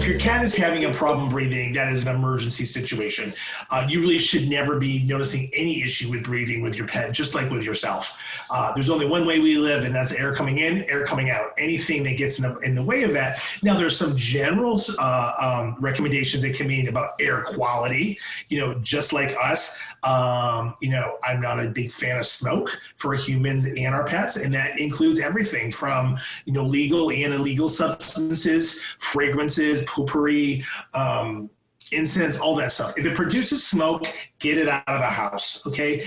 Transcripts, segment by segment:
if your cat is having a problem breathing, that is an emergency situation. You really should never be noticing any issue with breathing with your pet, just like with yourself. There's only one way we live, and that's air coming in, air coming out. Anything that gets in the way of that. Now, there's some general recommendations that can mean about air quality, just like us. I'm not a big fan of smoke for humans and our pets, and that includes everything from, legal and illegal substances, fragrances, potpourri, incense, all that stuff. If it produces smoke, get it out of the house, okay?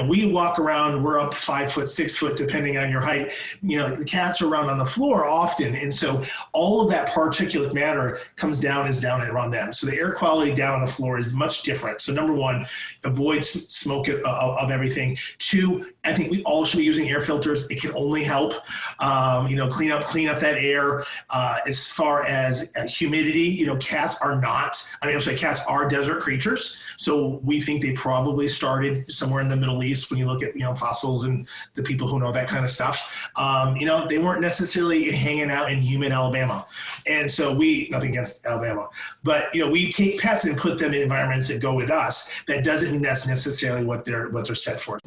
We walk around, we're up 5 foot, 6 foot, depending on your height. The cats are around on the floor often, and so all of that particulate matter is down around them. So the air quality down on the floor is much different. So number one, avoid smoke of everything. Two, I think we all should be using air filters. It can only help, clean up that air. As far as humidity, cats are desert creatures. So we think they probably started somewhere in the Middle East when you look at, fossils and the people who know that kind of stuff. They weren't necessarily hanging out in humid Alabama. And so nothing against Alabama, but, we take pets and put them in environments that go with us. That doesn't mean that's necessarily what they're set for.